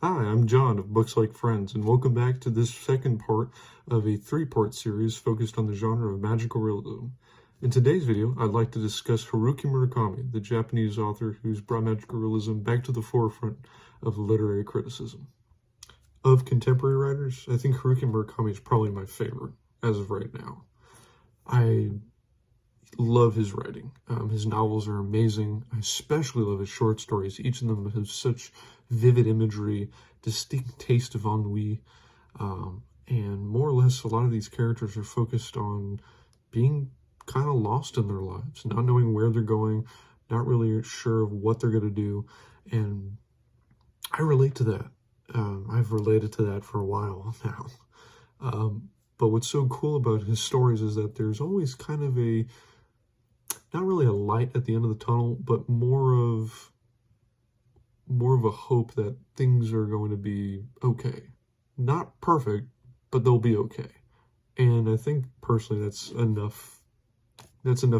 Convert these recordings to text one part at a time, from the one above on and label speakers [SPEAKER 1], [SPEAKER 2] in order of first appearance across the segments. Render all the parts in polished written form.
[SPEAKER 1] Hi, I'm John of Books Like Friends, and welcome back to this second part of a three-part series focused on the genre of magical realism. In today's video, I'd like to discuss Haruki Murakami, the Japanese author who's brought magical realism back to the forefront of literary criticism. Of contemporary writers, I think Haruki Murakami is probably my favorite as of right now. I love his writing. His novels are amazing. I especially love his short stories. Each of them has such vivid imagery, distinct taste of ennui, and more or less a lot of these characters are focused on being kind of lost in their lives, not knowing where they're going, not really sure of what they're going to do, and I relate to that. I've related to that for a while now. But what's so cool about his stories is that there's always kind of not really a light at the end of the tunnel, but more of a hope that things are going to be okay. Not perfect, but they'll be okay. And I think personally that's enough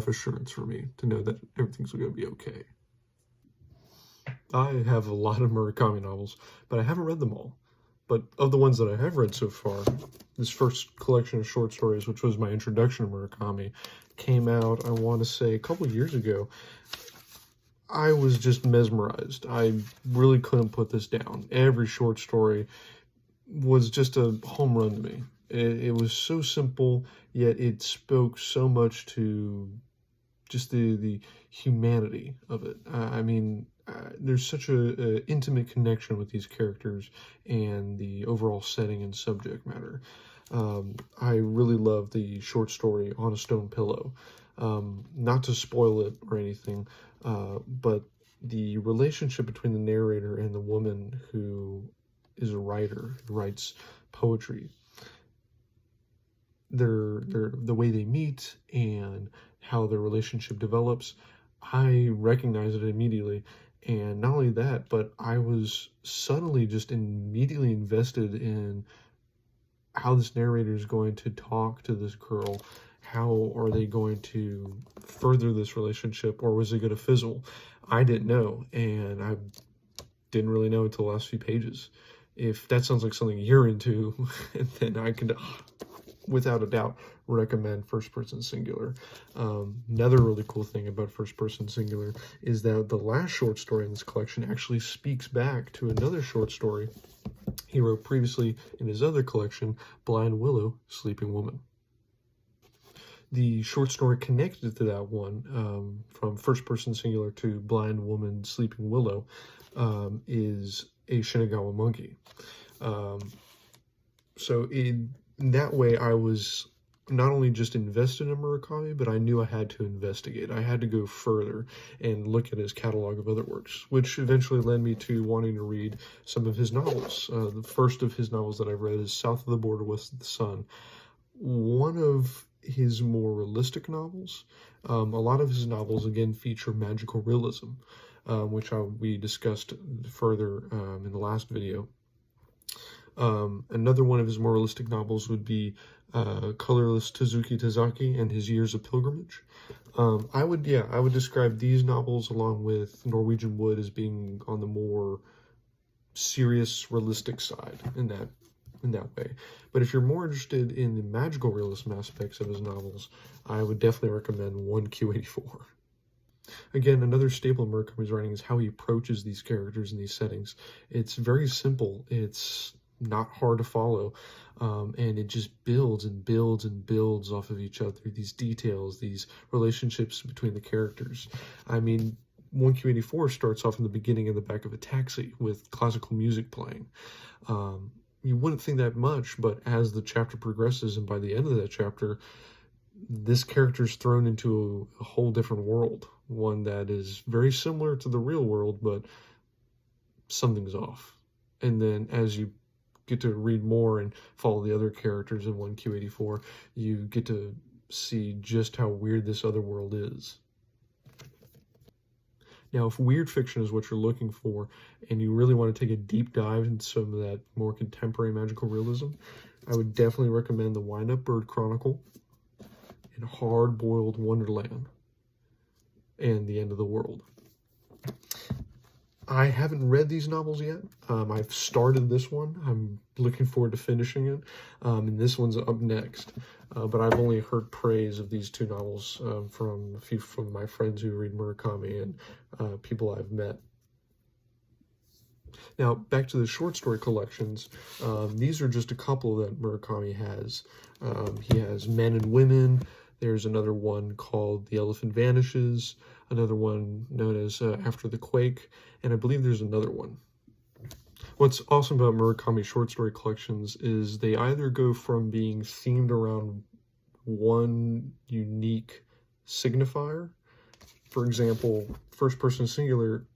[SPEAKER 1] assurance for me to know that everything's going to be okay. I have a lot of Murakami novels, but I haven't read them all. But of the ones that I have read so far, this first collection of short stories, which was my introduction to Murakami, came out, I want to say, a couple years ago. I was just mesmerized. I really couldn't put this down. Every short story was just a home run to me. It was so simple, yet it spoke so much to just the humanity of it. There's such a intimate connection with these characters and the overall setting and subject matter. I really love the short story On a Stone Pillow. Not to spoil it or anything, but the relationship between the narrator and the woman who is a writer, who writes poetry, the way they meet and how their relationship develops, I recognize it immediately. And not only that, but I was suddenly just immediately invested in how this narrator is going to talk to this girl. How are they going to further this relationship, or was it going to fizzle? I didn't know, and I didn't really know until the last few pages. If that sounds like something you're into, then I can, without a doubt, recommend First Person Singular. Another really cool thing about First Person Singular is that the last short story in this collection actually speaks back to another short story he wrote previously in his other collection, Blind Willow, Sleeping Woman. The short story connected to that one, from First Person Singular to Blind Woman, Sleeping Willow, is a Shinagawa monkey. So in that way, I was not only just invested in Murakami, but I knew I had to investigate. I had to go further and look at his catalog of other works, which eventually led me to wanting to read some of his novels. The first of his novels that I've read is South of the Border, West of the Sun. One of his more realistic novels. A lot of his novels, again, feature magical realism, which we discussed further in the last video. Another one of his more realistic novels would be Colorless Tezuki Tazaki and His Years of Pilgrimage. I would describe these novels along with Norwegian Wood as being on the more serious, realistic side in that way. But if you're more interested in the magical realism aspects of his novels, I would definitely recommend 1Q84. Again, another staple of Murakami's writing is how he approaches these characters and these settings. It's very simple. It's not hard to follow, and it just builds and builds and builds off of each other, these details, these relationships between the characters. 1Q84 starts off in the beginning in the back of a taxi with classical music playing. You wouldn't think that much, but as the chapter progresses and by the end of that chapter, this character is thrown into a whole different world, one that is very similar to the real world, but something's off. And then as you get to read more and follow the other characters in 1Q84, you get to see just how weird this other world is. Now, if weird fiction is what you're looking for, and you really want to take a deep dive into some of that more contemporary magical realism, I would definitely recommend The Wind-Up Bird Chronicle and Hard-Boiled Wonderland and The End of the World. I haven't read these novels yet. I've started this one. I'm looking forward to finishing it, and this one's up next. But I've only heard praise of these two novels from a few from my friends who read Murakami and people I've met. Now, back to the short story collections. These are just a couple that Murakami has. He has Men and Women. There's another one called The Elephant Vanishes, another one known as After the Quake, and I believe there's another one. What's awesome about Murakami short story collections is they either go from being themed around one unique signifier, for example, first person singular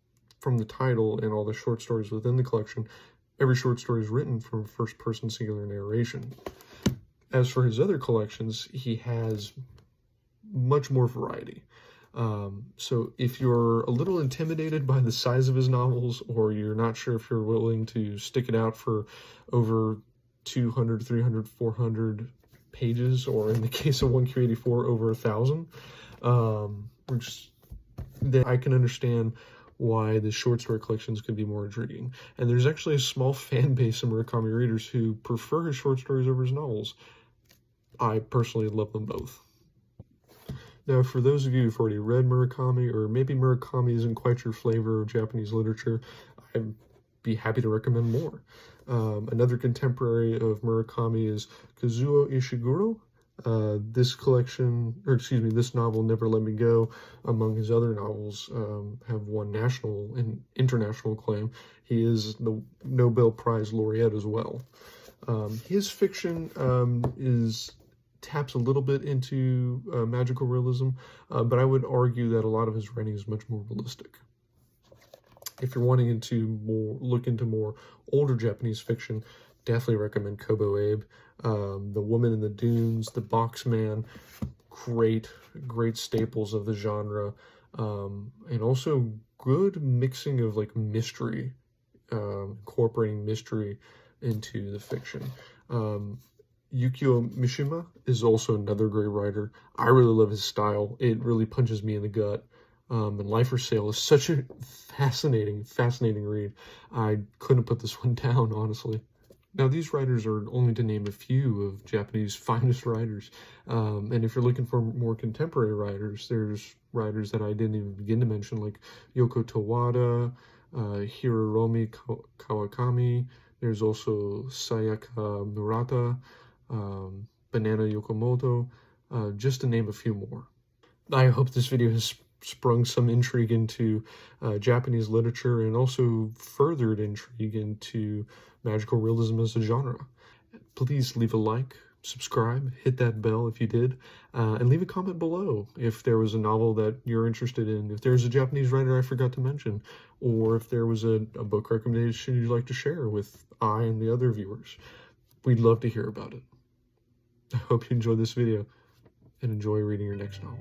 [SPEAKER 1] from the title and all the short stories within the collection, every short story is written from first person singular narration. As for his other collections, he has much more variety. So if you're a little intimidated by the size of his novels, or you're not sure if you're willing to stick it out for over 200, 300, 400 pages, or in the case of 1Q84, over 1,000, then I can understand why the short story collections could be more intriguing. And there's actually a small fan base of Murakami readers who prefer his short stories over his novels. I personally love them both. Now, for those of you who've already read Murakami, or maybe Murakami isn't quite your flavor of Japanese literature, I'd be happy to recommend more. Another contemporary of Murakami is Kazuo Ishiguro. This collection, or excuse me, this novel, Never Let Me Go, among his other novels, have won national and international acclaim. He is the Nobel Prize laureate as well. His fiction taps a little bit into magical realism, but I would argue that a lot of his writing is much more realistic. If you're wanting to look into more older Japanese fiction, definitely recommend Kobo Abe. The Woman in the Dunes, The Boxman, great staples of the genre, and also good mixing of like mystery, incorporating mystery into the fiction. Yukio Mishima is also another great writer. I really love his style. It really punches me in the gut. And Life for Sale is such a fascinating read. I couldn't put this one down, honestly. Now, these writers are only to name a few of Japanese finest writers. And if you're looking for more contemporary writers, there's writers that I didn't even begin to mention, like Yoko Towada, Hiromi Kawakami. There's also Sayaka Murata, Banana Yokomoto, just to name a few more. I hope this video has sprung some intrigue into Japanese literature, and also furthered intrigue into magical realism as a genre. Please leave a like, subscribe, hit that bell if you did, and leave a comment below if there was a novel that you're interested in, if there's a Japanese writer I forgot to mention, or if there was a book recommendation you'd like to share with I and the other viewers. We'd love to hear about it. I hope you enjoyed this video, and enjoy reading your next novel.